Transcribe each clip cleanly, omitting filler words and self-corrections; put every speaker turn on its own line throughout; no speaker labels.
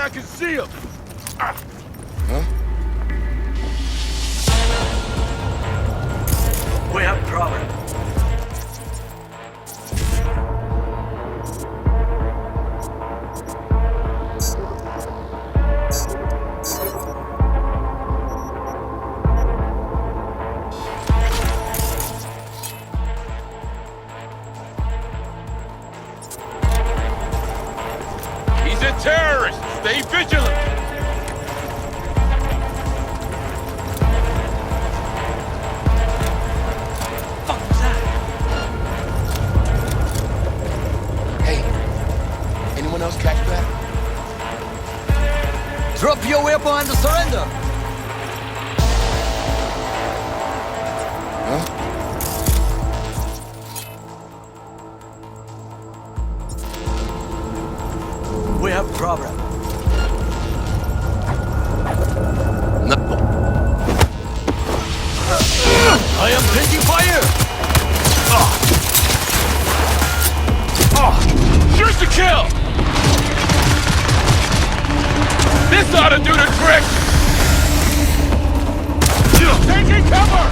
I can see him!
Huh?
We have a problem.
He's a terrorist! Stay vigilant!
Anyone else catch that?
Drop your weapon and surrender!
Huh?
We have problem.
No.
I am taking fire!
Shoot to kill! This ought to do the trick! Taking cover!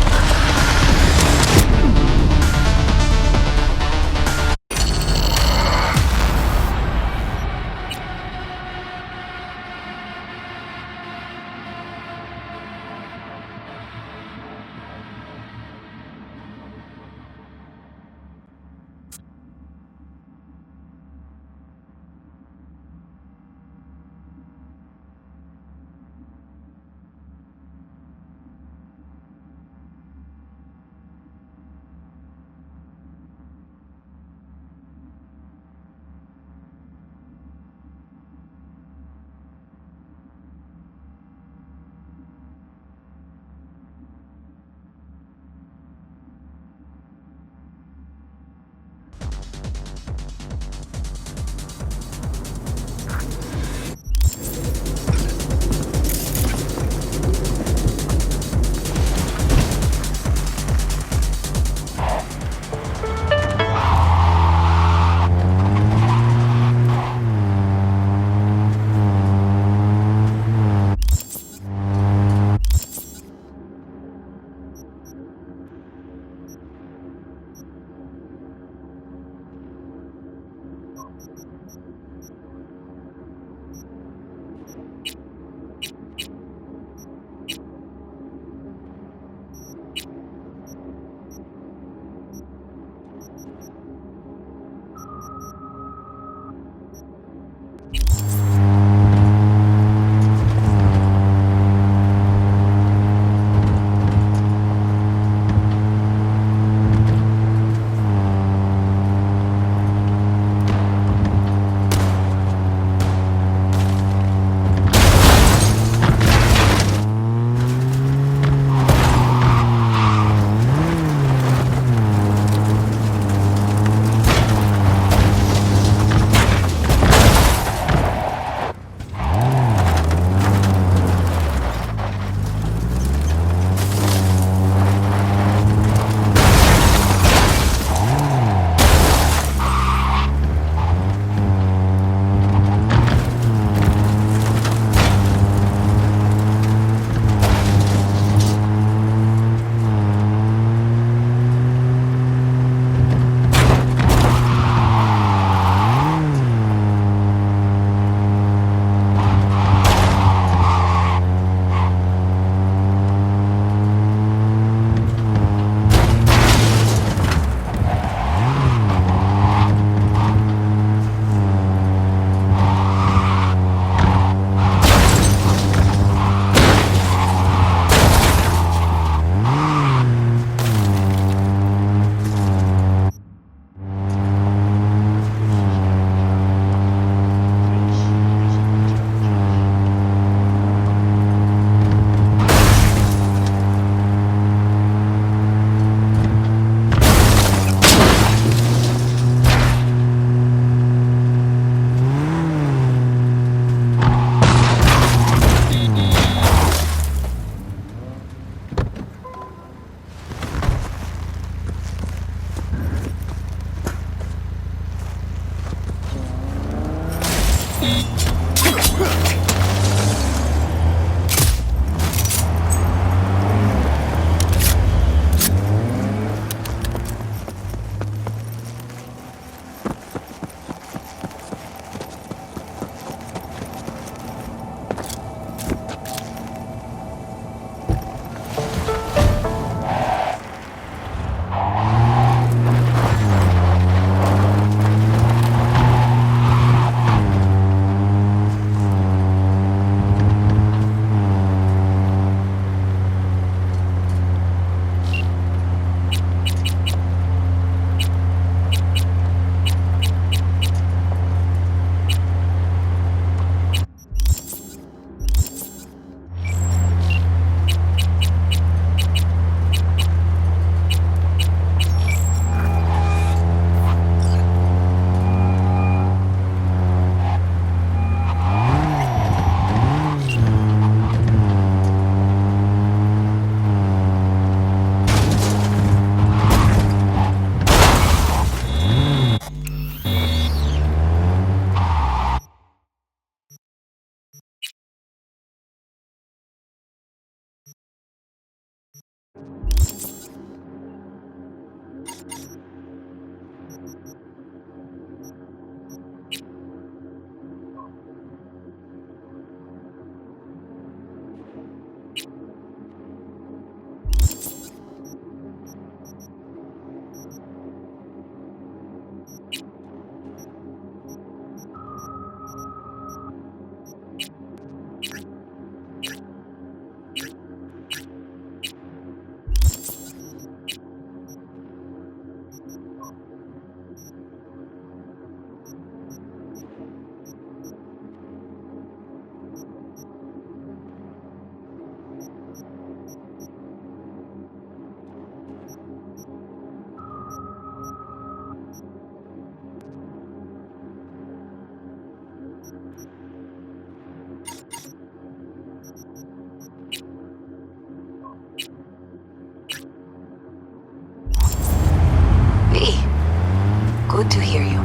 Good to hear you.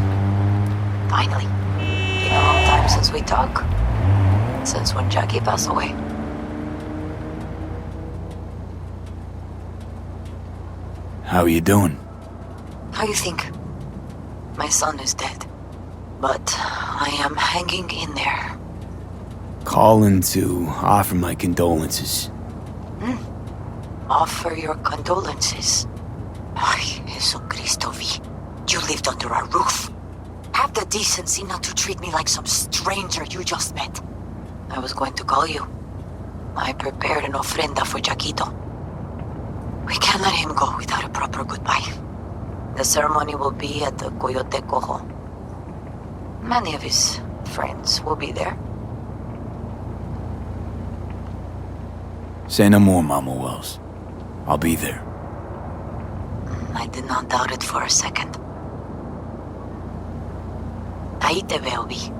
Finally. Been a long time since we talk. Since when Jackie passed away.
How are you doing?
How you think? My son is dead. But I am hanging in there.
Calling to offer my condolences.
Offer your condolences. Ay, Jesucristo V. You lived under our roof. Have the decency not to treat me like some stranger you just met. I was going to call you. I prepared an ofrenda for Jaquito. We can't let him go without a proper goodbye. The ceremony will be at the Coyote Cojo. Many of his friends will be there.
Say no more, Mama Wells. I'll be there.
I did not doubt it for a second. Ahí te veo, Vi.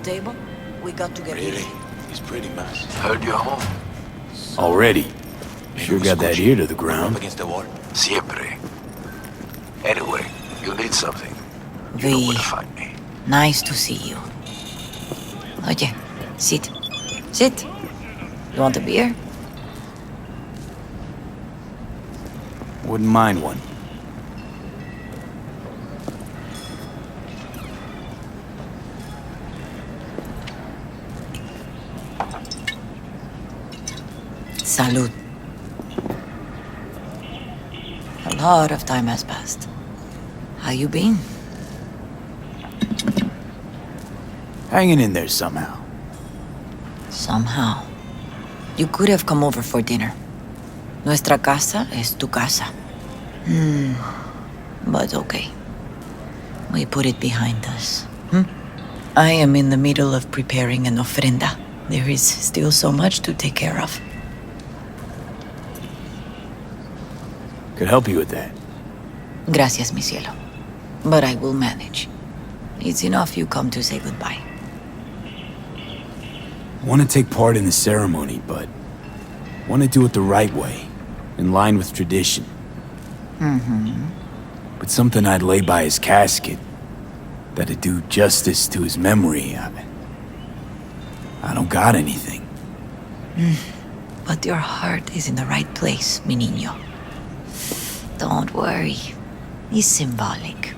table? We got to get
Really? He's pretty massive.
Heard you're home.
Already.
Maybe
Sure
we
got that
squish
ear to the
Up
ground.
against the wall.
Siempre. Anyway, you need something. You know where
V,
to find me.
nice to see you. Oye, sit. Sit. You want a beer?
Wouldn't mind one.
Salud. A lot of time has passed. How you been?
Hanging in there somehow.
Somehow. You could have come over for dinner. Nuestra casa es tu casa. But okay. We put it behind us. I am in the middle of preparing an ofrenda. There is still so much to take care of.
Could help you with that.
Gracias, mi cielo. But I will manage. It's enough you come to say goodbye.
Want to take part in the ceremony, but want to do it the right way, in line with tradition. But something I'd lay by his casket, that'd do justice to his memory. I don't got anything.
But your heart is in the right place, mi niño. Don't worry. It's symbolic.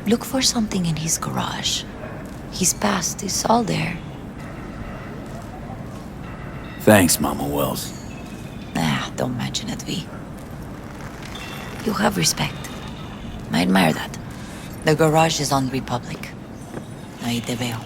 Look for something in his garage. His past is all there.
Thanks, Mama Wells.
Don't mention it, V. You have respect. I admire that. The garage is on Republic. Ahí te veo.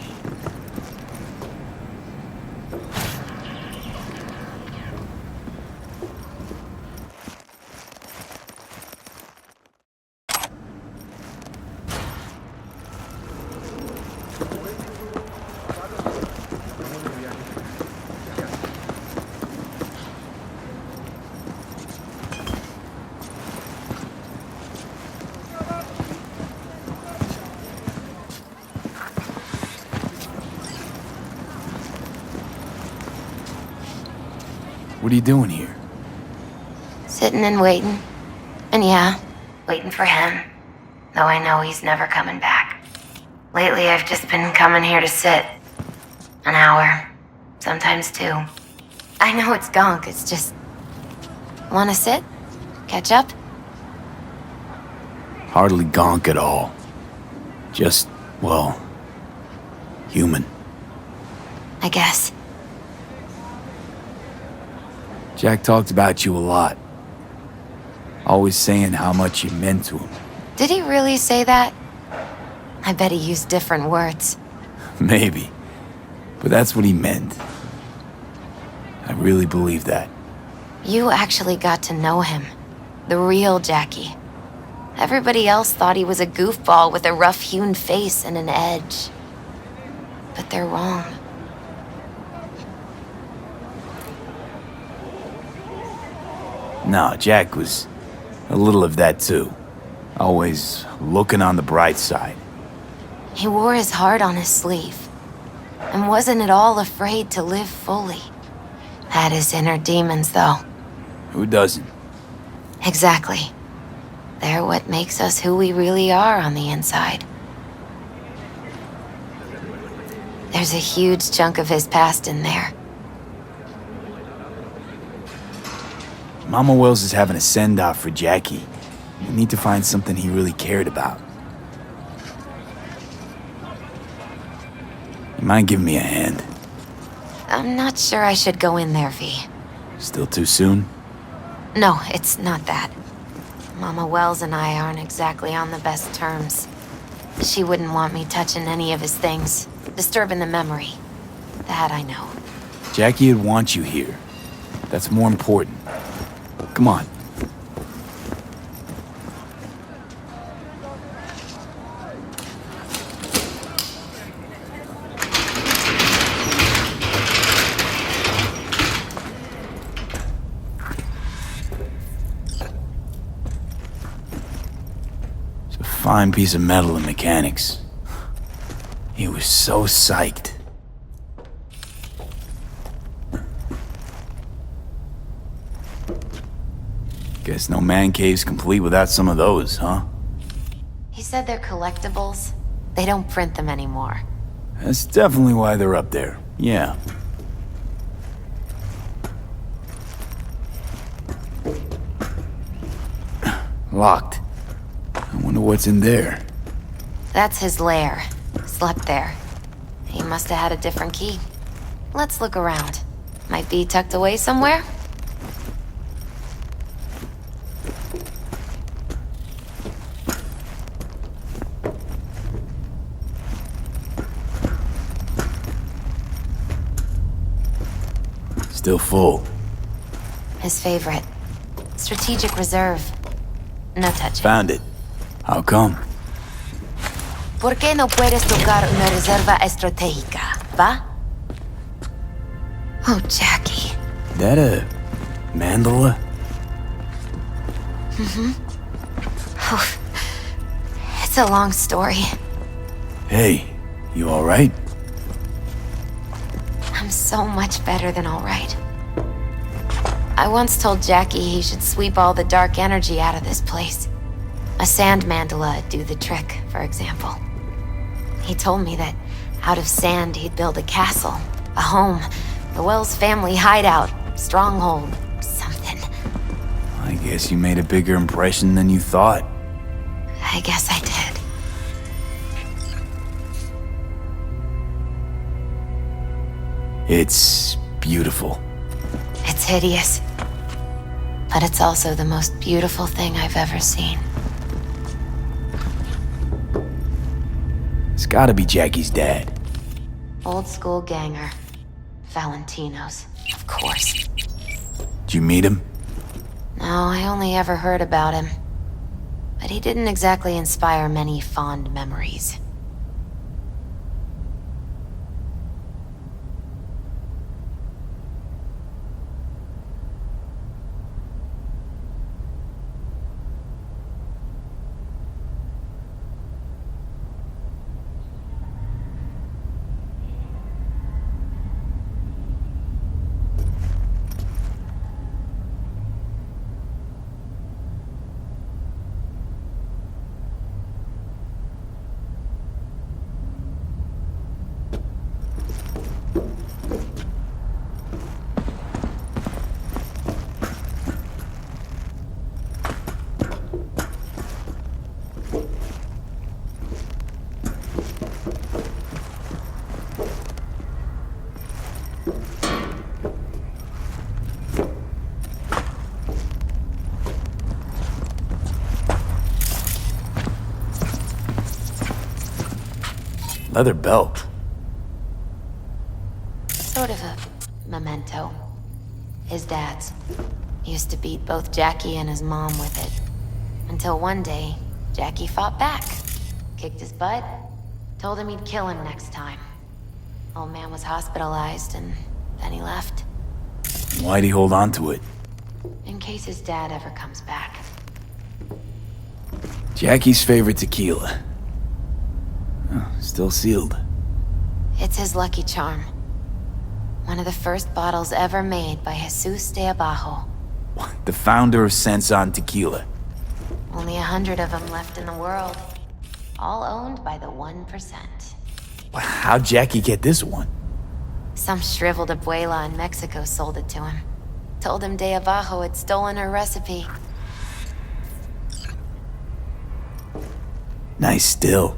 What are you doing here?
Sitting and waiting. And yeah, waiting for him. Though I know he's never coming back. Lately, I've just been coming here to sit. An hour. Sometimes two. I know it's gunk, it's just... Wanna sit? Catch up?
Hardly gonk at all. Just, well, human.
I guess.
Jack talked about you a lot. Always saying how much you meant to him.
Did he really say that? I bet he used different words.
Maybe. But that's what he meant. I really believe that.
You actually got to know him. The real Jackie. Everybody else thought he was a goofball with a rough-hewn face and an edge. But they're wrong.
No, Jack was a little of that too. Always looking on the bright side.
He wore his heart on his sleeve. And wasn't at all afraid to live fully. Had his inner demons, though.
Who doesn't?
Exactly. They're what makes us who we really are on the inside. There's a huge chunk of his past in there.
Mama Wells is having a send-off for Jackie. We need to find something he really cared about. You mind giving me a hand?
I'm not sure I should go in there, V.
Still too soon?
No, it's not that. Mama Wells and I aren't exactly on the best terms. She wouldn't want me touching any of his things, disturbing the memory. That I know.
Jackie would want you here. That's more important. Come on. It's a fine piece of metal in mechanics. He was so psyched. Guess no man cave's complete without some of those, huh?
He said they're collectibles. They don't print them anymore.
That's definitely why they're up there. Yeah. Locked. I wonder what's in there.
That's his lair. Slept there. He must have had a different key. Let's look around. Might be tucked away somewhere?
Still full.
His favorite. Strategic reserve. No touching.
Found it. How come?
¿Por qué no puedes tocar una reserva estratégica, va? Oh, Jackie.
That a mandala?
Oh, it's a long story.
Hey, you alright?
I'm so much better than all right. I once told Jackie he should sweep all the dark energy out of this place. A sand mandala'd do the trick, for example. He told me that out of sand he'd build a castle, a home, the Wells family hideout, stronghold, something.
I guess you made a bigger impression than you thought.
I guess I did.
It's beautiful.
It's hideous. But it's also the most beautiful thing I've ever seen.
It's gotta be Jackie's dad.
Old school ganger. Valentino's, of course.
Did you meet him?
No, I only ever heard about him. But he didn't exactly inspire many fond memories.
Leather belt.
Sort of a memento. His dad's. He used to beat both Jackie and his mom with it. Until one day, Jackie fought back. Kicked his butt. Told him he'd kill him next time. Old man was hospitalized and then he left.
Why'd he hold on to it?
In case his dad ever comes back.
Jackie's favorite tequila. Oh, still sealed.
It's his lucky charm. One of the first bottles ever made by Jesus de Abajo.
The founder of Sensan Tequila.
Only 100 of them left in the world. All owned by the 1%.
How'd Jackie get this one?
Some shriveled abuela in Mexico sold it to him. Told him de Abajo had stolen her recipe.
Nice still.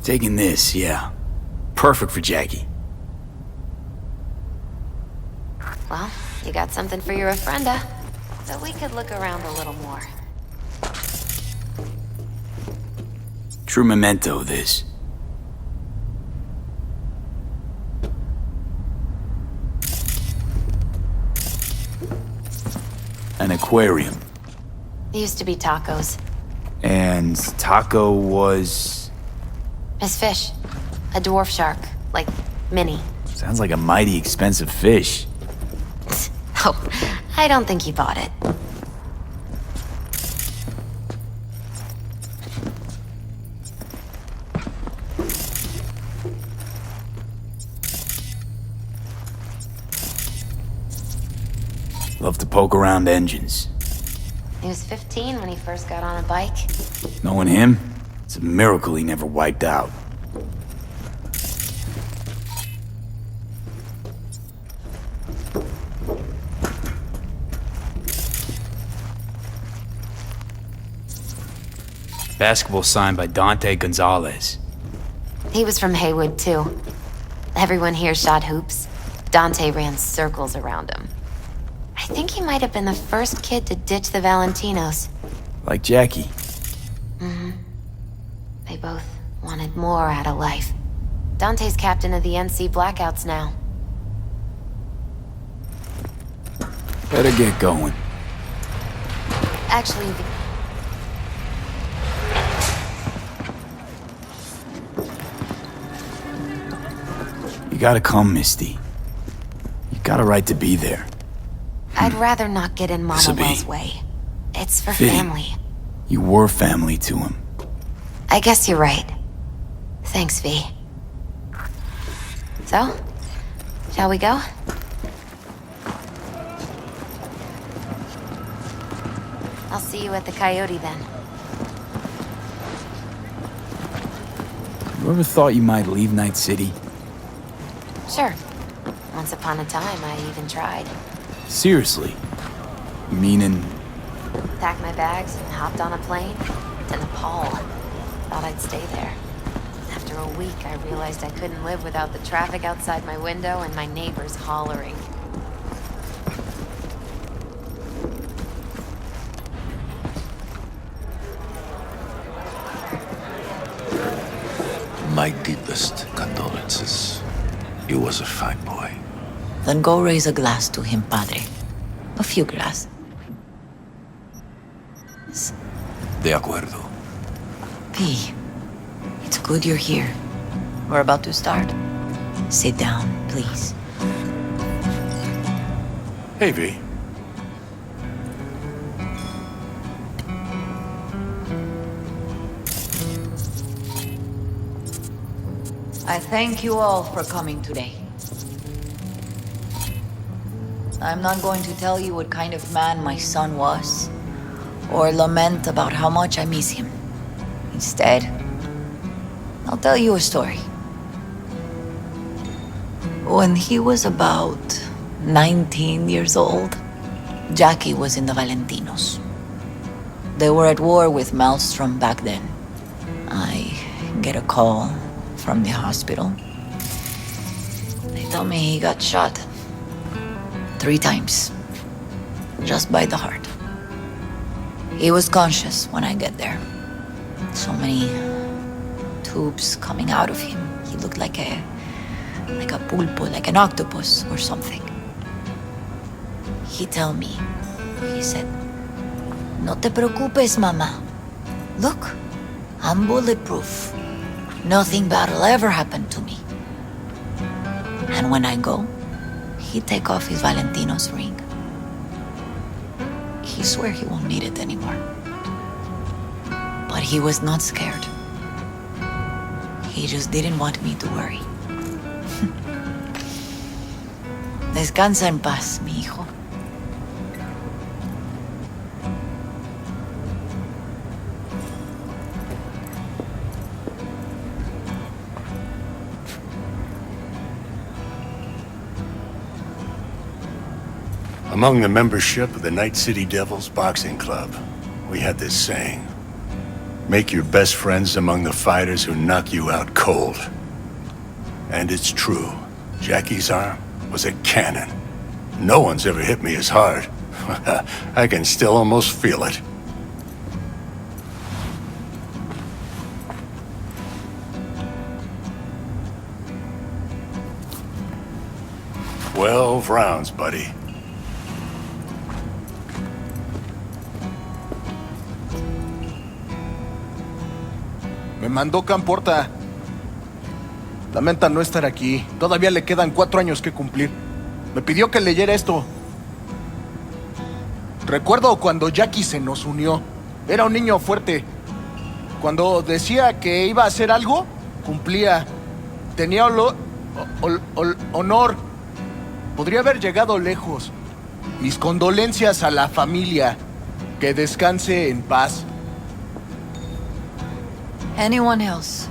Taking this, yeah. Perfect for Jackie.
Well, you got something for your ofrenda. So we could look around a little more.
True memento, this. An aquarium.
It used to be Taco's.
And Taco was...
His fish. A dwarf shark. Like, mini.
Sounds like a mighty expensive fish.
Oh, I don't think he bought it.
Love to poke around engines.
He was 15 when he first got on a bike.
Knowing him, it's a miracle he never wiped out. Basketball signed by Dante Gonzalez.
He was from Haywood, too. Everyone here shot hoops. Dante ran circles around him. I think he might have been the first kid to ditch the Valentinos.
Like Jackie.
They both wanted more out of life. Dante's captain of the NC Blackouts now.
Better get going.
Actually,
You gotta come, Misty. You got a right to be there.
I'd rather not get in Mama
This'll be
Well's way. It's for
fitting.
family.
You were family to him.
I guess you're right. Thanks, V. So, shall we go? I'll see you at the Coyote then.
You ever thought you might leave Night City?
Sure. Once upon a time, I even tried.
Seriously? Meaning...
Packed my bags and hopped on a plane to Nepal. Thought I'd stay there. After a week, I realized I couldn't live without the traffic outside my window and my neighbors hollering.
My deepest condolences. You was a fine boy.
Then go raise a glass to him, padre. A few glass.
De acuerdo.
P, it's good you're here. We're about to start. Sit down, please.
Hey, V.
I thank you all for coming today. I'm not going to tell you what kind of man my son was, or lament about how much I miss him. Instead, I'll tell you a story. When he was about 19 years old, Jackie was in the Valentinos. They were at war with Maelstrom back then. I get a call from the hospital. They tell me he got shot 3 times, just by the heart. He was conscious when I get there. So many tubes coming out of him. He looked like a pulpo, like an octopus or something. He said, "No te preocupes, mama. Look, I'm bulletproof. Nothing bad will ever happen to me." And when I go, he'd take off his Valentino's ring. He swear he won't need it anymore. But he was not scared. He just didn't want me to worry. Descansa en paz, mi hijo.
Among the membership of the Night City Devils Boxing Club, we had this saying: make your best friends among the fighters who knock you out cold. And it's true. Jackie's arm was a cannon. No one's ever hit me as hard. I can still almost feel it. "12 rounds, buddy."
mandó Camporta. Lamenta no estar aquí. Todavía le quedan 4 años que cumplir. Me pidió que leyera esto. Recuerdo cuando Jackie se nos unió. Era un niño fuerte. Cuando decía que iba a hacer algo, cumplía. Tenía honor. Podría haber llegado lejos. Mis condolencias a la familia. Que descanse en paz.
Anyone else?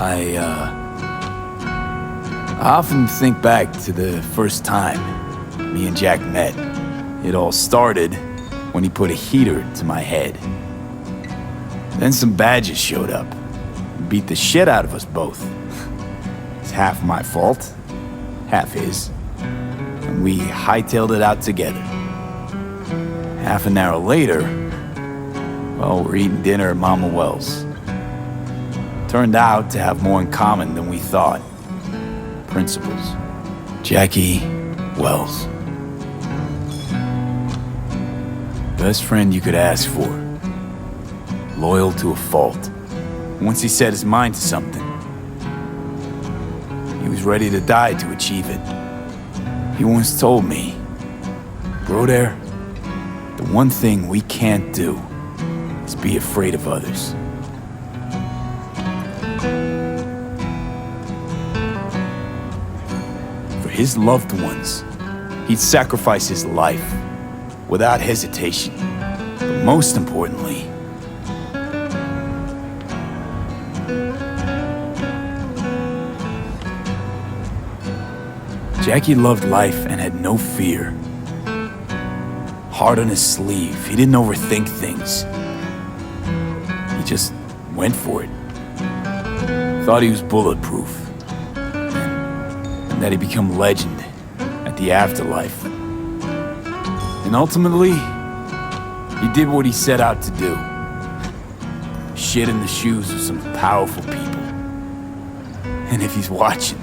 I often think back to the first time me and Jack met. It all started when he put a heater to my head. Then some badges showed up and beat the shit out of us both. It's half my fault, half his. And we hightailed it out together. Half an hour later, well, we're eating dinner at Mama Wells. Turned out to have more in common than we thought. Principles. Jackie Wells. Best friend you could ask for. Loyal to a fault. Once he set his mind to something, he was ready to die to achieve it. He once told me, Broder, the one thing we can't do is be afraid of others. For his loved ones, he'd sacrifice his life without hesitation. But most importantly, Jackie loved life and had no fear. Heart on his sleeve, he didn't overthink things. He just went for it. Thought he was bulletproof. And that he'd become legend at the afterlife. And ultimately, he did what he set out to do. Shit in the shoes of some powerful people. And if he's watching,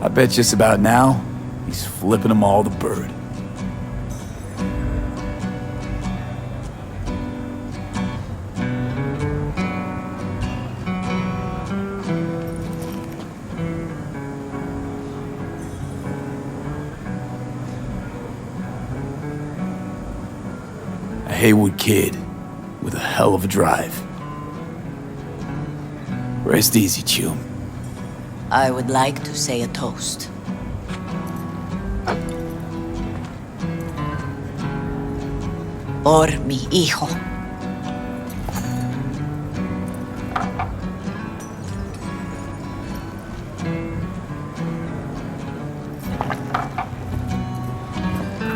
I bet just about now, he's flipping them all the bird. A Haywood kid with a hell of a drive. Rest easy, Chum.
I would like to say a toast. Por mi hijo.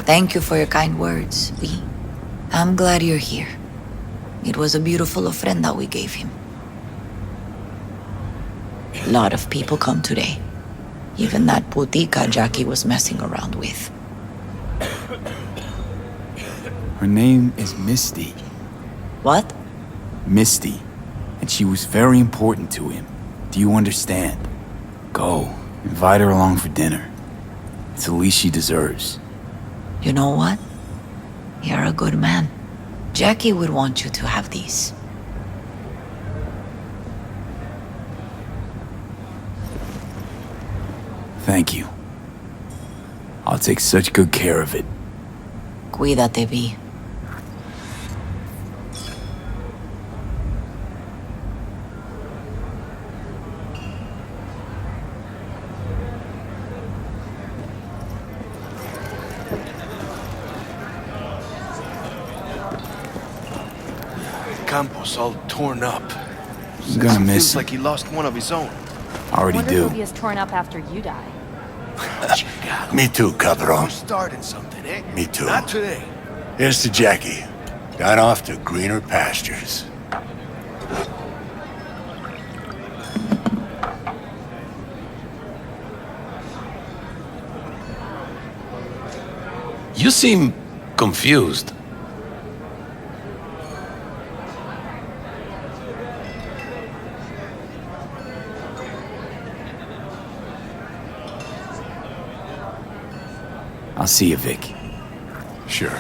Thank you for your kind words, Vi. I'm glad you're here. It was a beautiful ofrenda we gave him.
A lot of people come today. Even that putica Jackie was messing around with.
Her name is Misty.
What?
Misty. And she was very important to him. Do you understand? Go. Invite her along for dinner. It's the least she deserves.
You know what? You're a good man. Jackie would want you to have these.
Thank you. I'll take such good care of it.
Cuídate, Vi.
Campos all torn up.
I'm gonna miss
Feels
him.
like he lost one of his own.
Already
Wonder
do.
if he is torn up after you die.
Me too,
We're
cabron.
starting something, eh?
Me too.
Not today.
Here's to Jackie. Gone off to greener pastures.
You seem confused.
I'll see you, Vic.
Sure.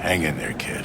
Hang in there, kid.